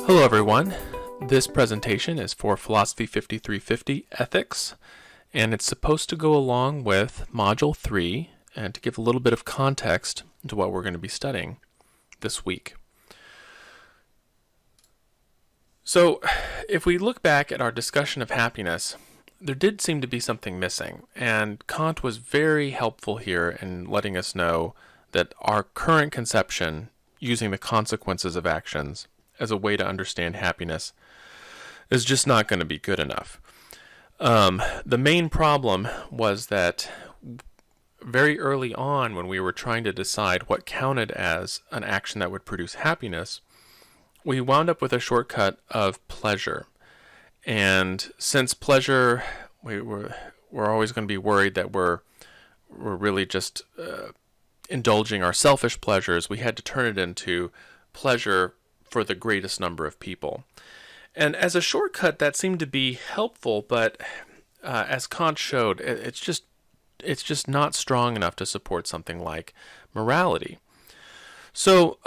Hello everyone, this presentation is for Philosophy 5350 Ethics, and it's supposed to go along with Module 3 and to give a little bit of context to what we're going to be studying this week. So, if we look back at our discussion of happiness, there did seem to be something missing, and Kant was very helpful here in letting us know that our current conception, using the consequences of actions as a way to understand happiness, is just not going to be good enough. The main problem was that very early on, when we were trying to decide what counted as an action that would produce happiness, we wound up with a shortcut of pleasure. And since pleasure, we're always going to be worried that we're really just indulging our selfish pleasures, we had to turn it into pleasure for the greatest number of people. And as a shortcut, that seemed to be helpful, but as Kant showed, it's just not strong enough to support something like morality. So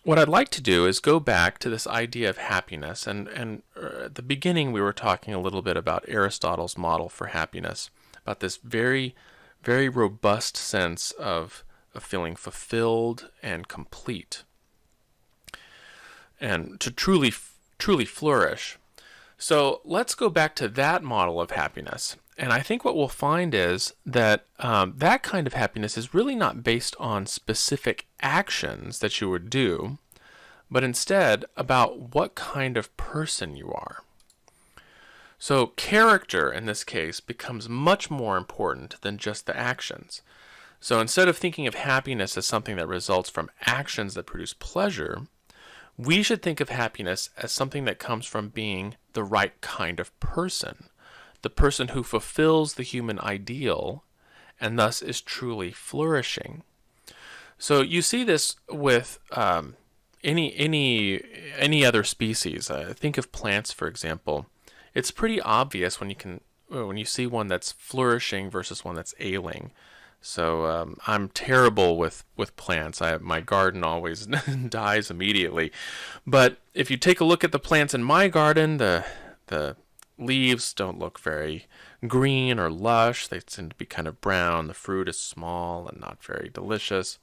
what I'd like to do is go back to this idea of happiness, and at the beginning we were talking a little bit about Aristotle's model for happiness, about this very, very robust sense of feeling fulfilled and complete, and to truly flourish. So let's go back to that model of happiness. And I think what we'll find is that that kind of happiness is really not based on specific actions that you would do, but instead about what kind of person you are. So character, in this case, becomes much more important than just the actions. So instead of thinking of happiness as something that results from actions that produce pleasure, we should think of happiness as something that comes from being the right kind of person, the person who fulfills the human ideal and thus is truly flourishing. So you see this with any other species. Think of plants, for example. It's pretty obvious when you see one that's flourishing versus one that's ailing. So I'm terrible with plants. My garden always dies immediately. But if you take a look at the plants in my garden, the leaves don't look very green or lush. They tend to be kind of brown. The fruit is small and not very delicious.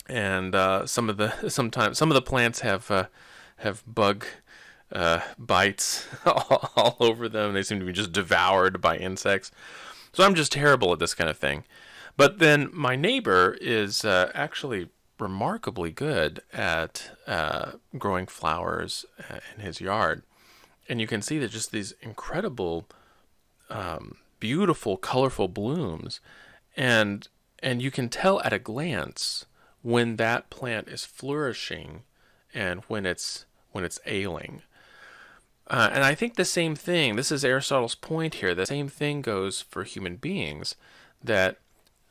And some of the plants have bug bites all over them. They seem to be just devoured by insects. So I'm just terrible at this kind of thing. But then my neighbor is actually remarkably good at growing flowers in his yard. And you can see that just these incredible, beautiful, colorful blooms. And you can tell at a glance when that plant is flourishing and when it's ailing. And I think the same thing, this is Aristotle's point here, the same thing goes for human beings, that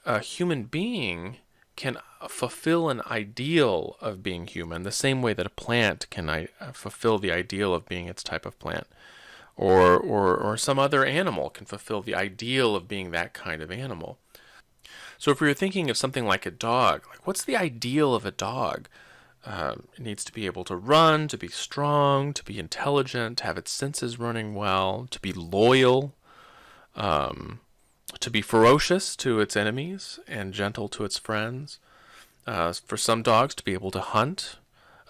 a human being can fulfill an ideal of being human the same way that a plant can fulfill the ideal of being its type of plant, or some other animal can fulfill the ideal of being that kind of animal. So if we were thinking of something like a dog, like what's the ideal of a dog? It needs to be able to run, to be strong, to be intelligent, to have its senses running well, to be loyal, to be ferocious to its enemies and gentle to its friends. For some dogs, to be able to hunt,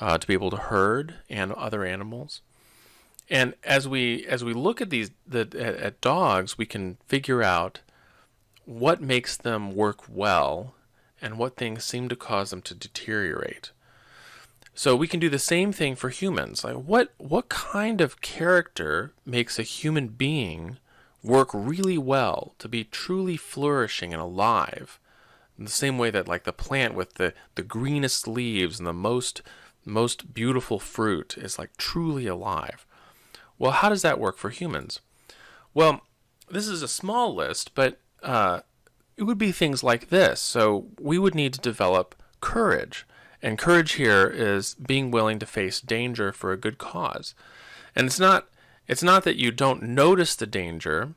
to be able to herd and other animals. And as we look at at dogs, we can figure out what makes them work well and what things seem to cause them to deteriorate. So we can do the same thing for humans. Like what kind of character makes a human being work really well to be truly flourishing and alive? In the same way that like the plant with the greenest leaves and the most beautiful fruit is like truly alive. Well, how does that work for humans? Well, this is a small list, but it would be things like this. So we would need to develop courage. And courage here is being willing to face danger for a good cause. And it's not that you don't notice the danger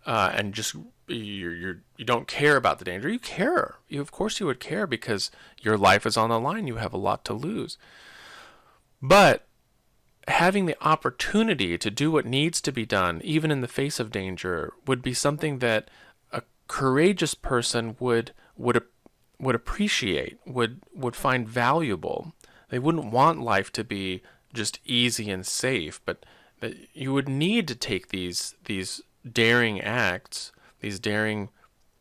and just you don't care about the danger. You care. Of course you would care because your life is on the line. You have a lot to lose. But having the opportunity to do what needs to be done, even in the face of danger, would be something that a courageous person would appreciate, would find valuable. They wouldn't want life to be just easy and safe, but that you would need to take these daring acts, these daring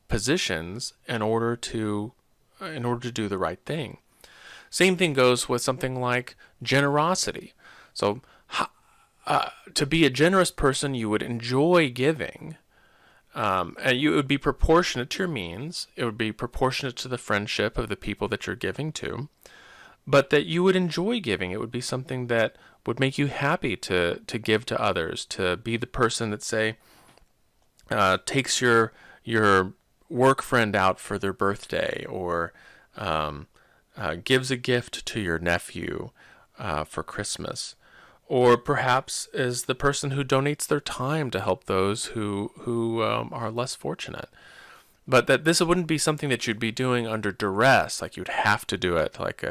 positions in order to do the right thing. Same thing goes with something like generosity. So, to be a generous person, you would enjoy giving, and it would be proportionate to your means. It would be proportionate to the friendship of the people that you're giving to, but that you would enjoy giving. It would be something that would make you happy to give to others, to be the person that, say, takes your work friend out for their birthday, or gives a gift to your nephew for Christmas, or perhaps is the person who donates their time to help those who are less fortunate. But that this wouldn't be something that you'd be doing under duress, like you'd have to do it, like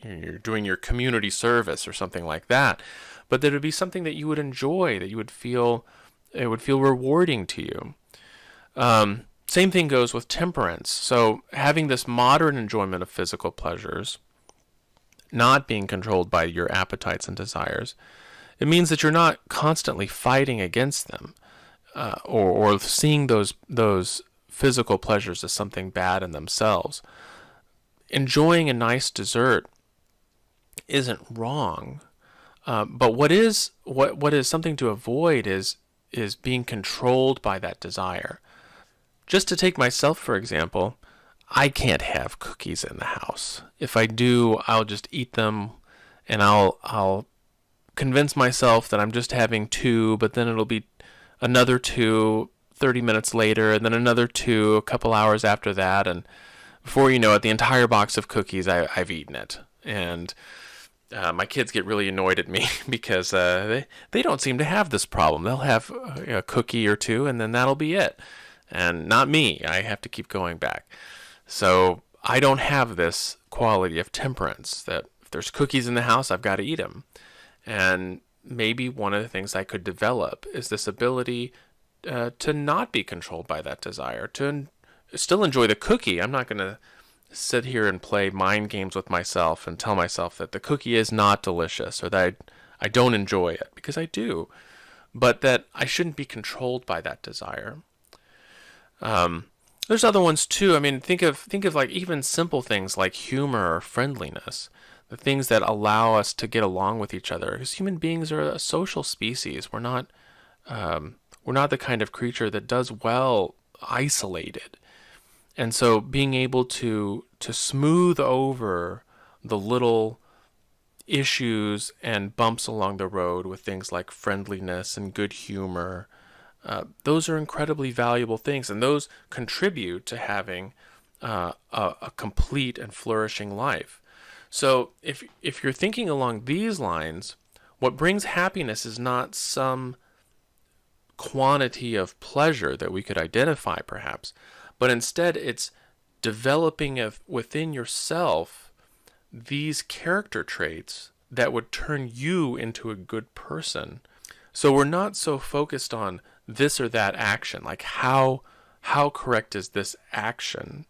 you're doing your community service or something like that. But that it would be something that you would enjoy, that you would feel, it would feel rewarding to you. Same thing goes with temperance. So having this moderate enjoyment of physical pleasures, not being controlled by your appetites and desires, it means that you're not constantly fighting against them, or seeing those physical pleasures as something bad in themselves. Enjoying a nice dessert isn't wrong, but what is something to avoid is being controlled by that desire. Just to take myself for example, I can't have cookies in the house. If I do, I'll just eat them, and I'll convince myself that I'm just having two, but then it'll be another two 30 minutes later, and then another two a couple hours after that, and before you know it, the entire box of cookies, I've eaten it. And my kids get really annoyed at me because they don't seem to have this problem. They'll have a cookie or two, and then that'll be it. And not me. I have to keep going back. So I don't have this quality of temperance that if there's cookies in the house, I've got to eat them. And maybe one of the things I could develop is this ability to not be controlled by that desire, to still enjoy the cookie. I'm not going to sit here and play mind games with myself and tell myself that the cookie is not delicious, or that I don't enjoy it, because I do, but that I shouldn't be controlled by that desire. There's other ones too. I mean, think of like even simple things like humor or friendliness, the things that allow us to get along with each other. Because human beings are a social species. We're not the kind of creature that does well isolated. And so being able to smooth over the little issues and bumps along the road with things like friendliness and good humor, those are incredibly valuable things, and those contribute to having a complete and flourishing life. So if you're thinking along these lines, what brings happiness is not some quantity of pleasure that we could identify perhaps, but instead it's developing within yourself these character traits that would turn you into a good person. So we're not so focused on this or that action, like how correct is this action,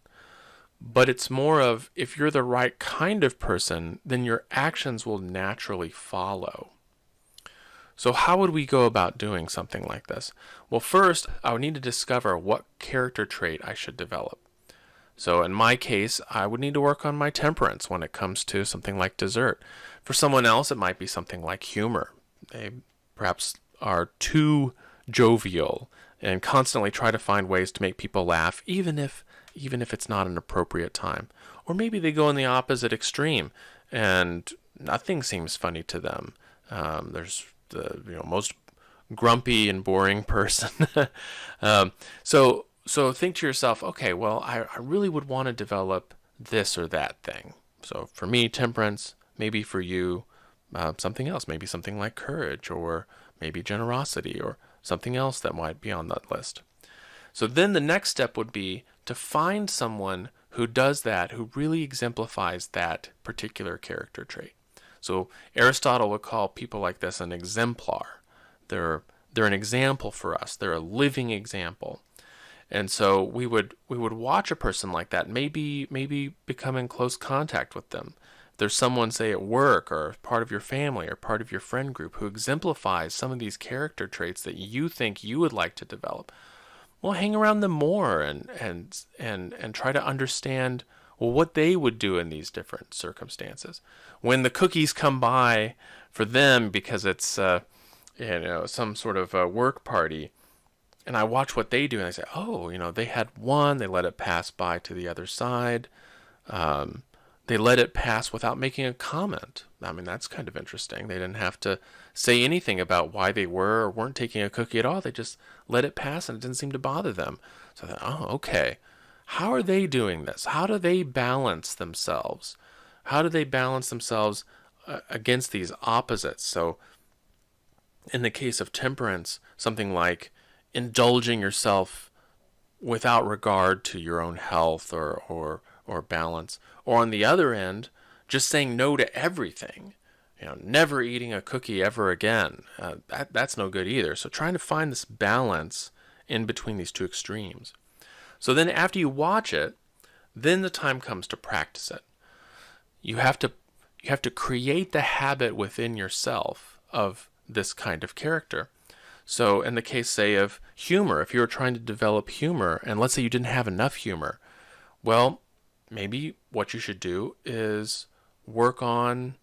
but it's more of, if you're the right kind of person, then your actions will naturally follow. So how would we go about doing something like this? Well, first, I would need to discover what character trait I should develop. So in my case, I would need to work on my temperance when it comes to something like dessert. For someone else, it might be something like humor. They perhaps are too jovial and constantly try to find ways to make people laugh, even if it's not an appropriate time. Or maybe they go in the opposite extreme and nothing seems funny to them. There's the most grumpy and boring person. So think to yourself, okay, well, I really would want to develop this or that thing. So for me, temperance. Maybe for you, something else. Maybe something like courage, or maybe generosity, or something else that might be on that list. So then the next step would be to find someone who does that, who really exemplifies that particular character trait. So Aristotle would call people like this an exemplar. They're an example for us. They're a living example. And so we would watch a person like that, maybe become in close contact with them. If there's someone, say, at work or part of your family or part of your friend group who exemplifies some of these character traits that you think you would like to develop, well, hang around them more and try to understand, well, what they would do in these different circumstances. When the cookies come by for them because it's some sort of work party, and I watch what they do, and I say, oh, they had one, they let it pass by to the other side. They let it pass without making a comment. I mean, that's kind of interesting. They didn't have to say anything about why they were or weren't taking a cookie at all. They just let it pass, and it didn't seem to bother them. So I thought, oh, okay. How are they doing this? How do they balance themselves? How do they balance themselves against these opposites? So in the case of temperance, something like indulging yourself without regard to your own health or balance, or on the other end, just saying no to everything, never eating a cookie ever again. That's no good either. So trying to find this balance in between these two extremes. So then after you watch it, then the time comes to practice it. You have to create the habit within yourself of this kind of character. So in the case, say, of humor, if you were trying to develop humor, and let's say you didn't have enough humor, well, maybe what you should do is work on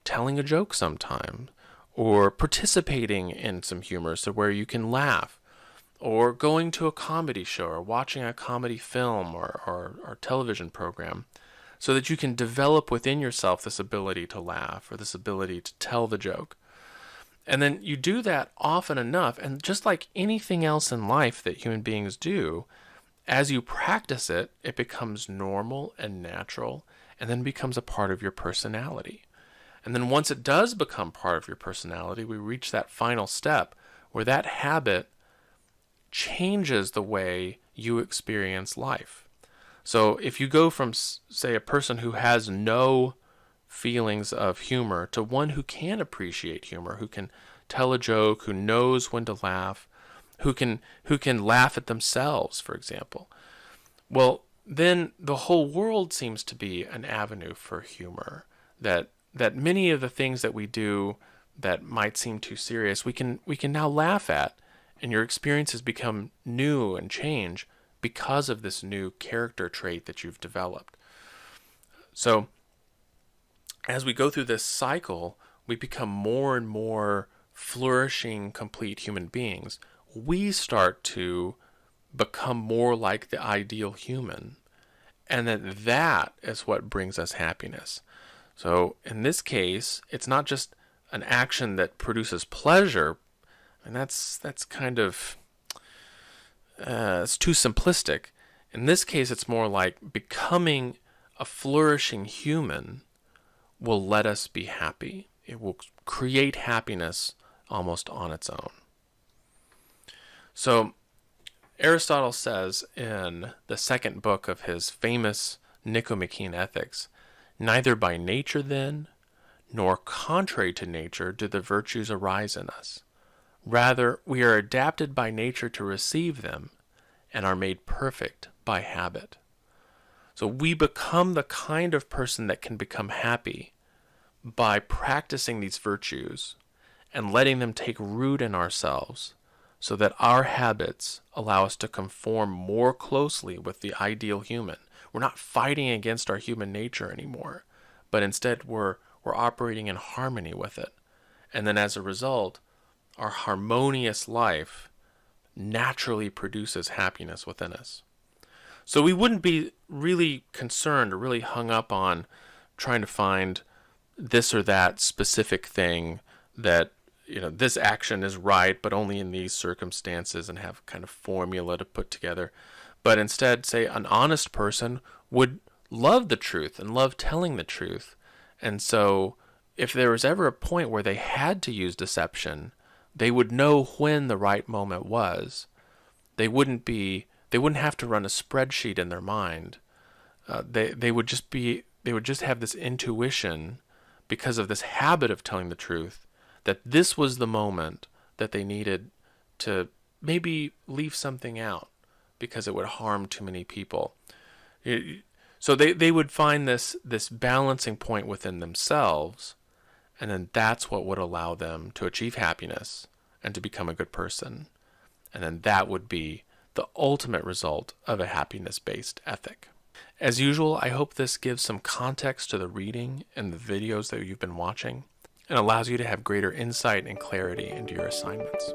telling a joke sometime, or participating in some humor so where you can laugh, or going to a comedy show, or watching a comedy film or television program, so that you can develop within yourself this ability to laugh or this ability to tell the joke. And then you do that often enough, and just like anything else in life that human beings do, as you practice it, it becomes normal and natural, and then becomes a part of your personality. And then once it does become part of your personality, we reach that final step where that habit changes the way you experience life. So if you go from, say, a person who has no feelings of humor to one who can appreciate humor, who can tell a joke, who knows when to laugh, who can laugh at themselves, for example, well, then the whole world seems to be an avenue for humor. That many of the things that we do that might seem too serious, we can now laugh at, and your experiences become new and change because of this new character trait that you've developed. So as we go through this cycle, we become more and more flourishing, complete human beings. We start to become more like the ideal human, and that is what brings us happiness. So in this case, it's not just an action that produces pleasure, and that's kind of it's too simplistic. In this case, it's more like becoming a flourishing human will let us be happy. It will create happiness almost on its own. So Aristotle says in the second book of his famous Nicomachean Ethics, neither by nature then, nor contrary to nature do the virtues arise in us. Rather, we are adapted by nature to receive them, and are made perfect by habit. So we become the kind of person that can become happy by practicing these virtues and letting them take root in ourselves, so that our habits allow us to conform more closely with the ideal human. We're not fighting against our human nature anymore, but instead we're operating in harmony with it. And then as a result, our harmonious life naturally produces happiness within us. So we wouldn't be really concerned or really hung up on trying to find this or that specific thing that, this action is right, but only in these circumstances, and have kind of formula to put together. But instead, say, an honest person would love the truth and love telling the truth. And so if there was ever a point where they had to use deception, they would know when the right moment was. They wouldn't have to run a spreadsheet in their mind. They would just have this intuition because of this habit of telling the truth, that this was the moment that they needed to maybe leave something out because it would harm too many people. So they would find this balancing point within themselves, and then that's what would allow them to achieve happiness and to become a good person. And then that would be the ultimate result of a happiness-based ethic. As usual, I hope this gives some context to the reading and the videos that you've been watching and allows you to have greater insight and clarity into your assignments.